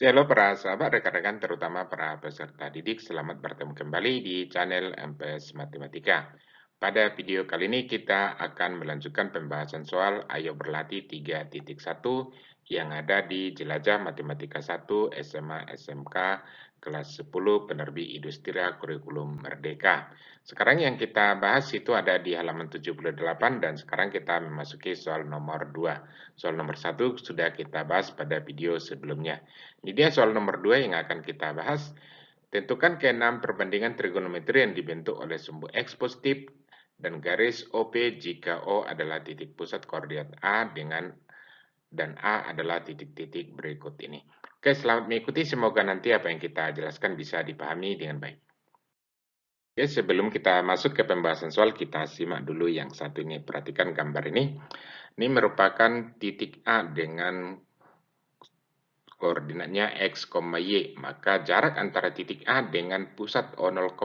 Halo para sahabat, rekan-rekan, terutama para peserta didik, selamat bertemu kembali di channel MPS Matematika. Pada video kali ini kita akan melanjutkan pembahasan soal Ayo Berlatih 3.1 yang ada di Jelajah Matematika 1 SMA SMK kelas 10 Penerbit Industrial Kurikulum Merdeka. Sekarang yang kita bahas itu ada di halaman 78 dan sekarang kita memasuki soal nomor 2. Soal nomor 1 sudah kita bahas pada video sebelumnya. Ini dia soal nomor 2 yang akan kita bahas. Tentukan keenam perbandingan trigonometri yang dibentuk oleh sumbu X positif dan garis OP jika O adalah titik pusat koordinat A dan A adalah titik-titik berikut ini. Oke, selamat mengikuti. Semoga nanti apa yang kita jelaskan bisa dipahami dengan baik. Oke, sebelum kita masuk ke pembahasan soal, kita simak dulu yang satu ini. Perhatikan gambar ini. Ini merupakan titik A dengan koordinatnya X, Y, maka jarak antara titik A dengan pusat O 0,0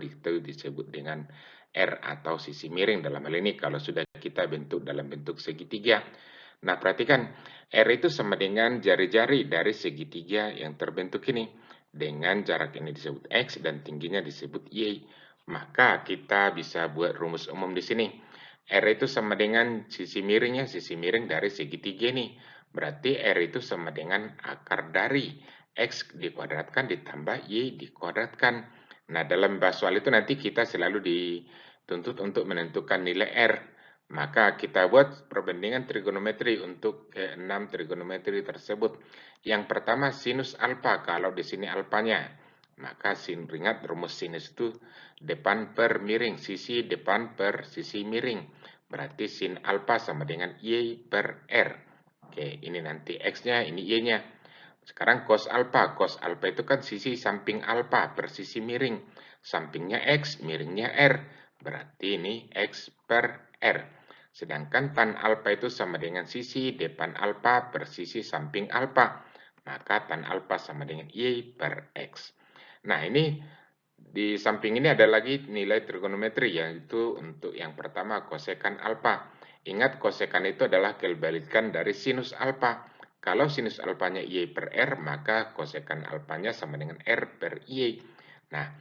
itu disebut dengan R atau sisi miring dalam hal ini kalau sudah kita bentuk dalam bentuk segitiga. Nah, perhatikan R itu sama dengan jari-jari dari segitiga yang terbentuk ini. Dengan jarak ini disebut X dan tingginya disebut Y. Maka kita bisa buat rumus umum di sini. R itu sama dengan sisi miring dari segitiga ini. Berarti R itu sama dengan akar dari X dikuadratkan ditambah Y dikuadratkan. Nah, dalam bahas soal itu nanti kita selalu dituntut untuk menentukan nilai R. Maka kita buat perbandingan trigonometri untuk ke-6 trigonometri tersebut. Yang pertama sinus alfa, kalau di sini alfanya. Maka ingat rumus sinus itu depan per miring, sisi depan per sisi miring. Berarti sin alfa sama dengan Y per R. Oke, ini nanti X-nya, ini Y-nya. Sekarang cos alfa. Cos alfa itu kan sisi samping alfa per sisi miring. Sampingnya X, miringnya R. Berarti ini X per R. Sedangkan tan alfa itu sama dengan sisi depan alfa per sisi samping alfa. Maka tan alfa sama dengan Y per X. Nah, ini di samping ini ada lagi nilai trigonometri, yaitu untuk yang pertama kosekan alfa. Ingat kosekan itu adalah kebalikan dari sinus alfa. Kalau sinus alfanya Y per R, maka kosekan alfanya sama dengan R per Y. Nah,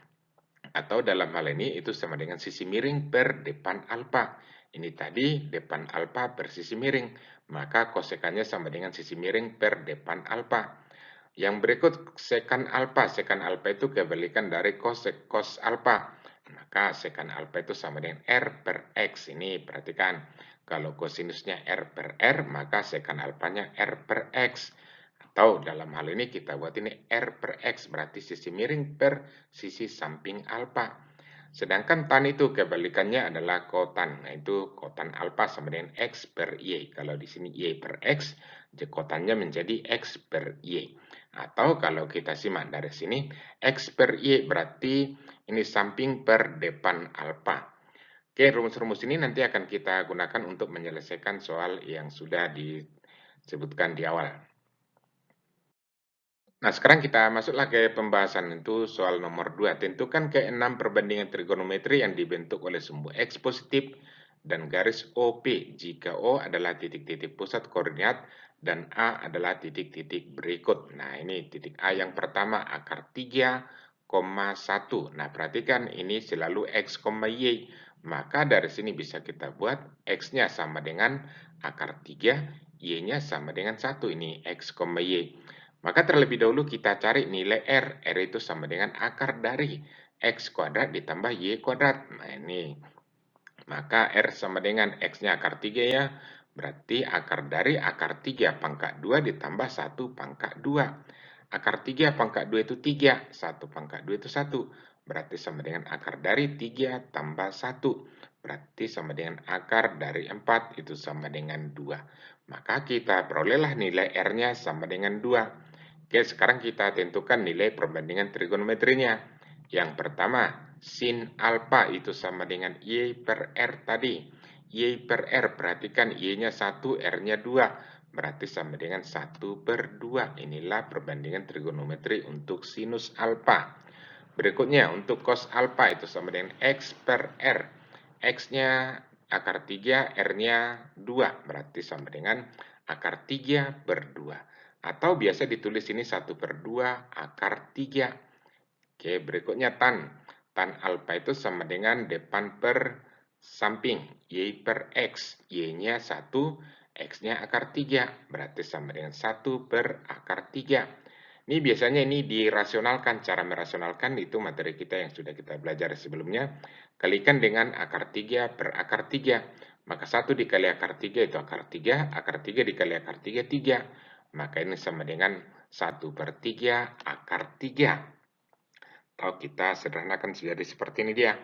atau dalam hal ini itu sama dengan sisi miring per depan alfa. Ini tadi depan alfa per sisi miring, maka kosekannya sama dengan sisi miring per depan alfa. Yang berikut sekan alfa. Sekan alfa itu kebalikan dari cos alfa. Maka sekan alfa itu sama dengan R per X. Ini perhatikan. Kalau kosinusnya R per R, maka sekan alfanya R per X. Atau dalam hal ini kita buat ini R per X. Berarti sisi miring per sisi samping alfa. Sedangkan tan itu kebalikannya adalah kotan. Nah, itu kotan alfa sama dengan X per Y. Kalau di sini Y per X, kotannya menjadi X per Y. Atau kalau kita simak dari sini, X per Y berarti ini samping per depan alfa. Oke, rumus-rumus ini nanti akan kita gunakan untuk menyelesaikan soal yang sudah disebutkan di awal. Nah, sekarang kita masuklah ke pembahasan itu soal nomor 2. Tentukan ke-6 perbandingan trigonometri yang dibentuk oleh sumbu X positif dan garis OP jika O adalah titik-titik pusat koordinat dan A adalah titik-titik berikut. Nah, ini titik A yang pertama akar 3,1. Nah, perhatikan ini selalu X, Y. Maka dari sini bisa kita buat X-nya sama dengan akar 3, Y-nya sama dengan 1. Ini X, Y. Maka terlebih dahulu kita cari nilai R. R itu sama dengan akar dari X kuadrat ditambah Y kuadrat. Nah, ini. Maka R sama dengan X-nya akar 3 ya. Berarti akar dari akar 3 pangkat 2 ditambah 1 pangkat 2. Akar 3 pangkat 2 itu 3. 1 pangkat 2 itu 1. Berarti sama dengan akar dari 3 tambah 1. Berarti sama dengan akar dari 4 itu sama dengan 2. Maka kita perolehlah nilai R-nya sama dengan 2. Oke, sekarang kita tentukan nilai perbandingan trigonometrinya. Yang pertama, sin alfa itu sama dengan Y per R tadi. Y per R, perhatikan Y-nya 1, R-nya 2. Berarti sama dengan 1 per 2. Inilah perbandingan trigonometri untuk sinus alfa. Berikutnya, untuk cos alfa itu sama dengan X per R. X-nya akar 3, R-nya 2. Berarti sama dengan akar 3 per 2. Atau biasa ditulis ini 1/2 akar 3. Oke, berikutnya tan. Tan alfa itu sama dengan depan per samping, Y per X. Y-nya 1, X-nya akar 3. Berarti sama dengan 1/akar 3. Ini biasanya ini dirasionalkan. Cara merasionalkan itu materi kita yang sudah kita belajar sebelumnya. Kalikan dengan akar 3 per akar 3. Maka 1 dikali akar 3 itu akar 3. Akar 3 dikali akar 3, 3. Maka ini sama dengan 1/3 akar 3. Atau kita sederhanakan jadi seperti ini dia.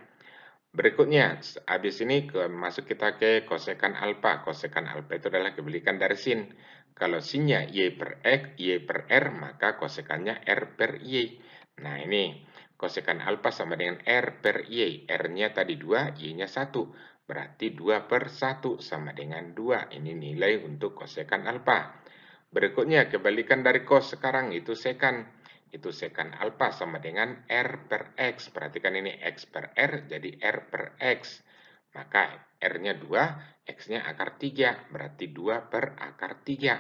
Berikutnya, habis ini masuk kita ke kosekan alfa. Kosekan alfa itu adalah kebalikan dari sin. Kalau sinnya Y per X, Y per R, maka kosekannya R per Y. Nah ini, kosekan alfa sama dengan R per Y. R-nya tadi 2, Y-nya 1. Berarti 2/1 sama dengan 2. Ini nilai untuk kosekan alfa. Berikutnya, kebalikan dari cos sekarang itu sekan. Itu sekan alfa sama dengan R per X. Perhatikan ini X per R jadi R per X. Maka R-nya 2, X-nya akar 3. Berarti 2/akar 3.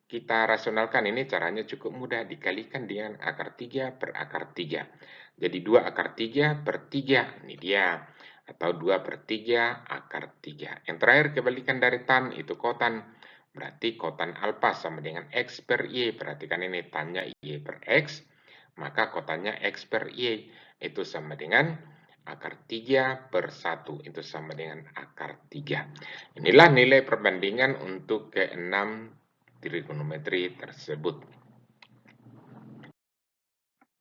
Kita rasionalkan ini caranya cukup mudah. Dikalikan dengan akar 3 per akar 3. Jadi 2/3/3. Ini dia. Atau 2/3 akar 3. Yang terakhir kebalikan dari tan itu kotan. Berarti kotan alfa sama dengan X per Y. Perhatikan ini tannya Y per X. Maka kotannya X per Y. Itu sama dengan akar 3/1. Itu sama dengan akar 3. Inilah nilai perbandingan untuk ke-6 trigonometri tersebut.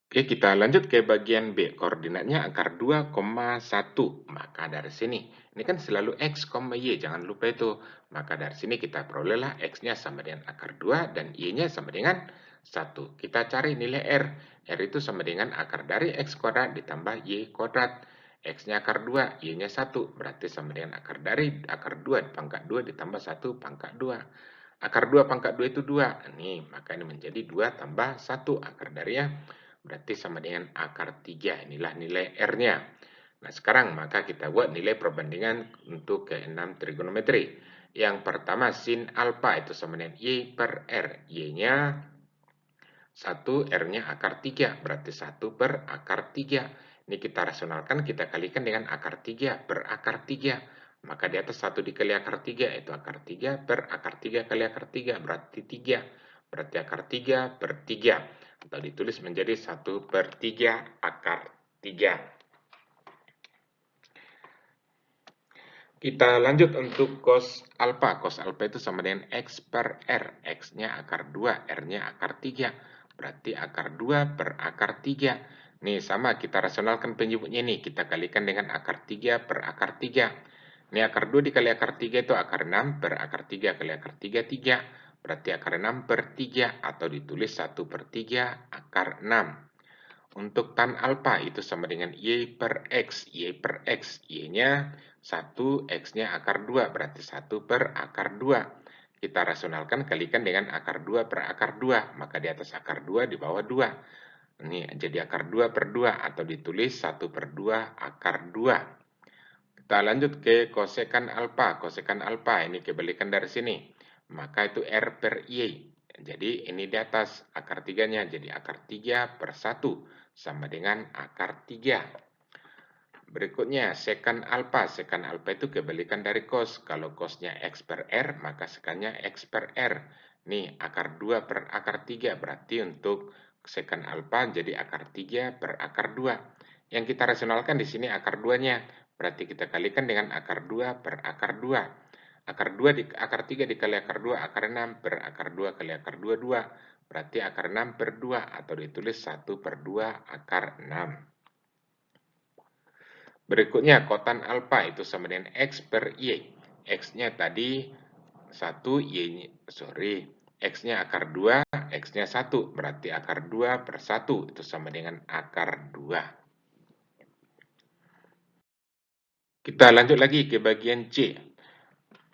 Oke, kita lanjut ke bagian B. Koordinatnya akar 2,1. Maka dari sini, ini kan selalu X, Y, jangan lupa itu. Maka dari sini kita perolehlah X-nya sama dengan akar 2 dan Y-nya sama dengan 1. Kita cari nilai R. R itu sama dengan akar dari X kuadrat ditambah Y kuadrat. X-nya akar 2, Y-nya 1. Berarti sama dengan akar dari akar 2 pangkat 2 ditambah 1 pangkat 2. Akar 2 pangkat 2 itu 2. Nih, maka ini menjadi 2 tambah 1 akar darinya. Berarti sama dengan akar 3. Inilah nilai R-nya. Nah, sekarang maka kita buat nilai perbandingan untuk ke-6 trigonometri. Yang pertama, sin alfa itu sama dengan Y per R. Y-nya 1, R-nya akar 3. Berarti 1/akar 3. Ini kita rasionalkan, kita kalikan dengan akar 3 per akar 3. Maka di atas 1 dikali akar 3, itu akar 3 per akar 3 kali akar 3. Berarti 3. Berarti akar 3/3. Atau ditulis menjadi 1/3 akar 3. Kita lanjut untuk cos alfa. Cos alfa itu sama dengan X per R. X-nya akar 2, R-nya akar 3. Berarti akar 2/akar 3. Nih sama, kita rasionalkan penyebutnya nih. Kita kalikan dengan akar 3/akar 3. Ini akar 2 dikali akar 3 itu akar 6/akar 3 kali akar 3, 3. Berarti akar 6/3 atau ditulis 1/3 akar 6. Untuk tan alfa itu sama dengan Y per X. Y per X. Y-nya 1, X-nya akar 2. Berarti 1/akar 2. Kita rasionalkan, kalikan dengan akar 2/akar 2. Maka di atas akar 2, di bawah 2. Ini jadi akar 2/2 atau ditulis 1/2 akar 2. Kita lanjut ke kosekan alfa. Kosekan alfa ini kebalikan dari sini. Maka itu R per Y. Jadi ini di atas akar 3-nya. Jadi akar 3/1 sama dengan akar 3. Berikutnya sekan alfa. Sekan alfa itu kebalikan dari cos. Kalau cosnya X per R, maka sekannya X per R. Nih akar 2/akar 3. Berarti untuk sekan alfa jadi akar 3/akar 2. Yang kita rasionalkan di sini akar 2-nya. Berarti kita kalikan dengan akar 2/akar 2. Akar 2 akar 3 dikali akar 2, akar 6 per akar 2 kali akar 2, 2. Berarti akar 6/2 atau ditulis 1/2 akar 6. Berikutnya kotan alfa itu sama dengan X per Y. X-nya tadi 1, X-nya akar 2, X-nya 1. Berarti akar 2/1 itu sama dengan akar 2. Kita lanjut lagi ke bagian C.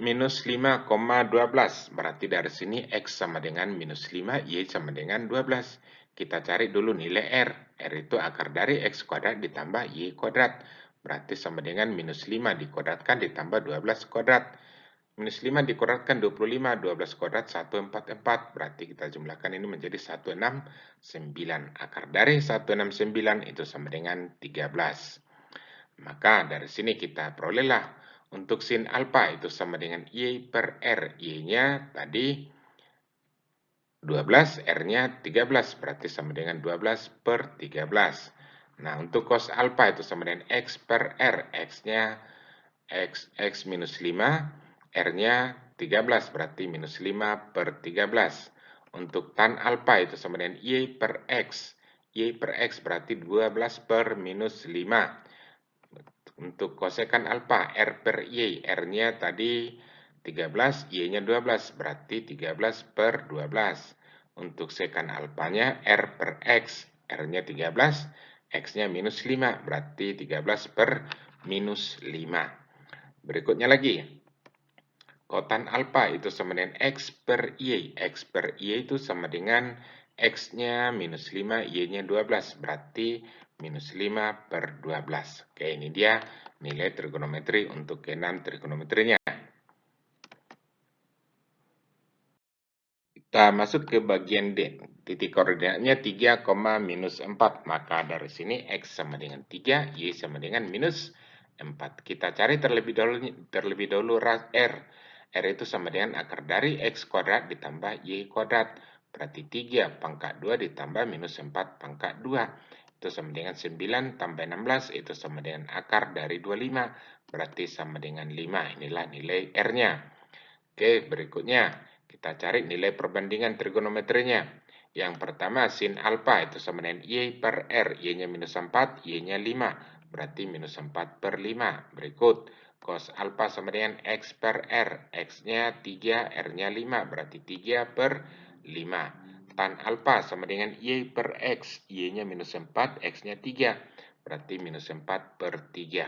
Minus 5,12. Berarti dari sini X sama dengan minus 5, Y sama dengan 12. Kita cari dulu nilai R. R itu akar dari X kuadrat ditambah Y kuadrat. Berarti sama dengan minus 5 dikuadratkan ditambah 12 kuadrat. Minus 5 dikuadratkan 25, 12 kuadrat 144. Berarti kita jumlahkan ini menjadi 169. Akar dari 169 itu sama dengan 13. Maka dari sini kita perolehlah untuk sin alfa itu sama dengan Y per R. Y-nya tadi 12, R-nya 13. Berarti sama dengan 12 per 13. Nah, untuk cos alfa itu sama dengan X per R. X-nya X minus 5, R-nya 13, berarti minus 5 per 13. Untuk tan alfa itu sama dengan Y per X. Y per X berarti 12 per minus 5. Untuk kosekan alfa, R per Y. R-nya tadi 13, Y-nya 12, berarti 13 per 12. Untuk sekan alfanya, R per X. R-nya 13, X-nya minus 5, berarti 13 per minus 5. Berikutnya lagi, kotan alfa itu sama dengan X per Y. X per Y itu sama dengan X-nya minus 5, Y-nya 12. Berarti minus 5 per 12. Oke, ini dia nilai trigonometri untuk keenam trigonometrinya. Kita masuk ke bagian D. Titik koordinatnya 3, minus 4. Maka dari sini X sama dengan 3, Y sama dengan minus 4. Kita cari terlebih dahulu R. R itu sama dengan akar dari X kuadrat ditambah Y kuadrat. Berarti 3 pangkat 2 ditambah minus 4 pangkat 2. Itu sama dengan 9 tambah 16. Itu sama dengan akar dari 25. Berarti sama dengan 5. Inilah nilai R-nya. Oke, berikutnya kita cari nilai perbandingan trigonometrinya. Yang pertama, sin alfa itu sama dengan Y per R. Y-nya minus 4, Y-nya 5. Berarti minus 4 per 5. Berikut, cos alfa sama dengan X per R. X-nya 3, R-nya 5. Berarti 3 per 5. Tan alfa sama dengan Y per X. Y-nya minus 4, X-nya 3. Berarti minus 4 per 3.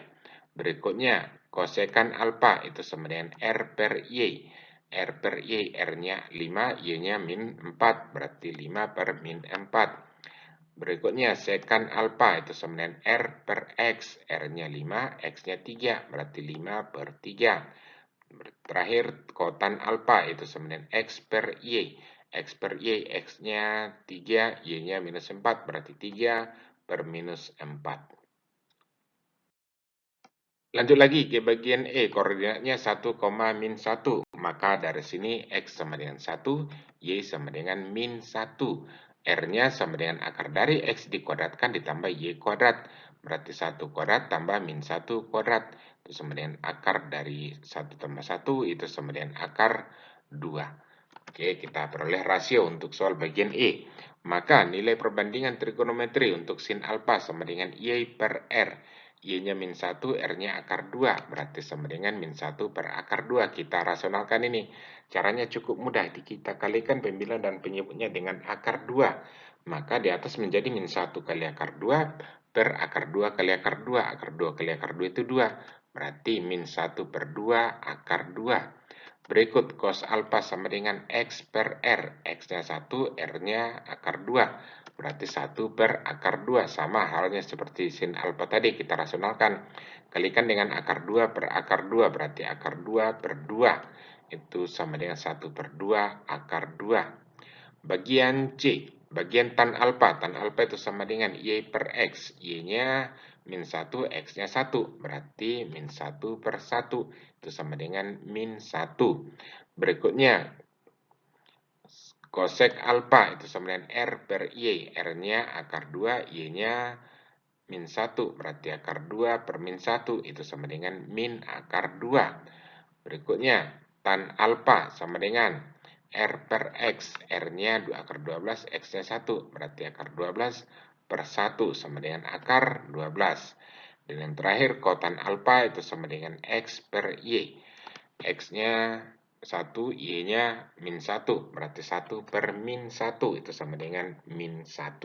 Berikutnya, kosekan alfa itu sama dengan R per Y. R per Y, R-nya 5, Y-nya min 4, berarti 5 per min 4. Berikutnya, sekan alfa itu sama dengan R per X. R-nya 5, X-nya 3, berarti 5 per 3. Terakhir, kotan alfa itu sama dengan X per Y. X per Y, X-nya 3, Y-nya minus 4, berarti 3 per minus 4. Lanjut lagi ke bagian E, koordinatnya 1, min 1. Maka dari sini X sama dengan 1, Y sama dengan min 1. R-nya sama dengan akar dari X dikuadratkan ditambah Y kuadrat. Berarti 1 kuadrat tambah min 1 kuadrat. Itu sama dengan akar dari 1 tambah 1, itu sama dengan akar 2. Oke, kita peroleh rasio untuk soal bagian E. Maka nilai perbandingan trigonometri untuk sin alfa sama dengan Y per R. Y-nya min 1, R-nya akar 2. Berarti sama dengan min 1 per akar 2. Kita rasionalkan ini. Caranya cukup mudah. Kita kalikan pembilang dan penyebutnya dengan akar 2. Maka di atas menjadi min 1 kali akar 2 per akar 2 kali akar 2. Akar 2 kali akar 2 itu 2. Berarti min 1 per 2 akar 2. Berikut cos alfa sama dengan X per R. X-nya 1, R-nya akar 2. Berarti 1 per akar 2. Sama halnya seperti sin alfa tadi, kita rasionalkan. Kalikan dengan akar 2 per akar 2, berarti akar 2 per 2. Itu sama dengan 1 per 2 akar 2. Bagian C, bagian tan alfa. Tan alfa itu sama dengan Y per X. Y-nya min 1, X-nya 1. Berarti min 1 per 1. Itu sama dengan min 1. Berikutnya, kosek alfa itu sama dengan R per Y. R-nya akar 2, Y-nya min 1. Berarti akar 2 per min 1. Itu sama dengan min akar 2. Berikutnya, tan alfa sama dengan R per X. R-nya 2 akar 12, X-nya 1. Berarti akar 12 per 1 sama dengan akar 12. Dan yang terakhir, kotan alfa itu sama dengan X per Y. X-nya 1, Y-nya min 1. Berarti 1 per min 1. Itu sama dengan min 1.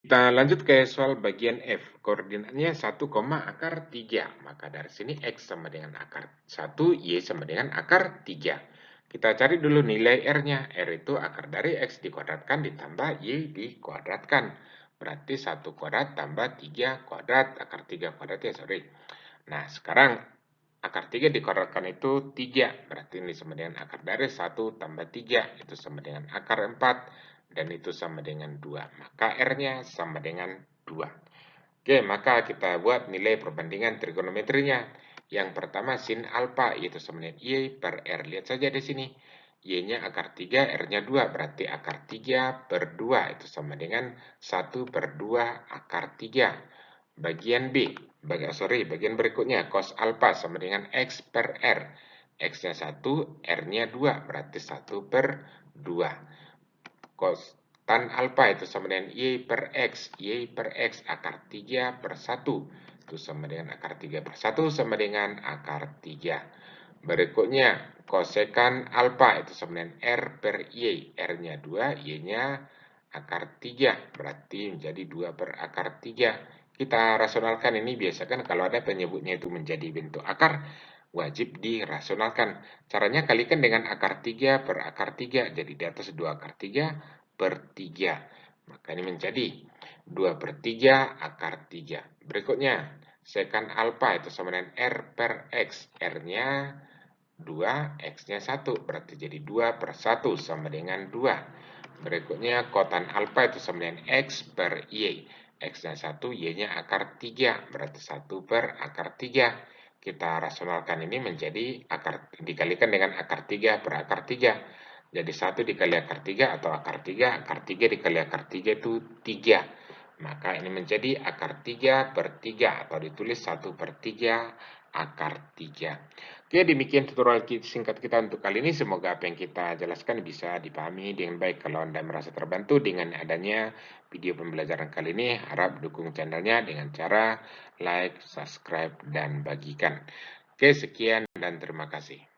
Kita lanjut ke soal bagian F. Koordinatnya 1, akar 3. Maka dari sini X sama dengan akar 1, Y sama dengan akar 3. Kita cari dulu nilai R-nya. R itu akar dari X dikuadratkan ditambah Y dikuadratkan. Berarti 1 kuadrat tambah 3 kuadrat. Akar 3 kuadrat ya, sorry. Nah, sekarang Akar 3 dikeluarkan itu 3, berarti ini sama dengan akar dari 1 tambah 3, itu sama dengan akar 4, dan itu sama dengan 2. Maka R-nya sama dengan 2. Oke, maka kita buat nilai perbandingan trigonometrinya. Yang pertama sin alfa, yaitu sama dengan Y per R. Lihat saja di sini. Y-nya akar 3, R-nya 2, berarti akar 3 per 2, itu sama dengan 1 per 2 akar 3. Bagian B, bagian berikutnya, cos alfa sama dengan X per R. X-nya 1, R-nya 2, berarti 1 per 2. Cos tan alfa itu sama dengan Y per X. Y per X akar 3 per 1. Itu sama dengan akar 3 per 1 sama dengan akar 3. Berikutnya, kosekan alfa itu sama dengan R per Y. R-nya 2, Y-nya akar 3. Berarti menjadi 2 per akar 3. Kita rasionalkan ini biasakan kalau ada penyebutnya itu menjadi bentuk akar, wajib dirasionalkan. Caranya kalikan dengan akar 3 per akar 3. Jadi di atas 2 akar 3 per 3. Maka ini menjadi 2 per 3 akar 3. Berikutnya, sekan alfa itu sama dengan R per X. R-nya 2, X-nya 1. Berarti jadi 2 per 1 sama dengan 2. Berikutnya, kotan alfa itu sama dengan X per Y. X-nya 1, Y-nya akar 3. Berarti 1 per akar 3. Kita rasionalkan ini menjadi dikalikan dengan akar 3 per akar 3. Jadi 1 dikali akar 3 atau akar 3 dikali akar 3 itu 3. Maka ini menjadi akar 3 per 3 atau ditulis 1 per 3 akar 3. Oke, demikian tutorial singkat kita untuk kali ini. Semoga apa yang kita jelaskan bisa dipahami dengan baik. Kalau Anda merasa terbantu dengan adanya video pembelajaran kali ini, harap dukung channelnya dengan cara like, subscribe, dan bagikan. Oke, sekian dan terima kasih.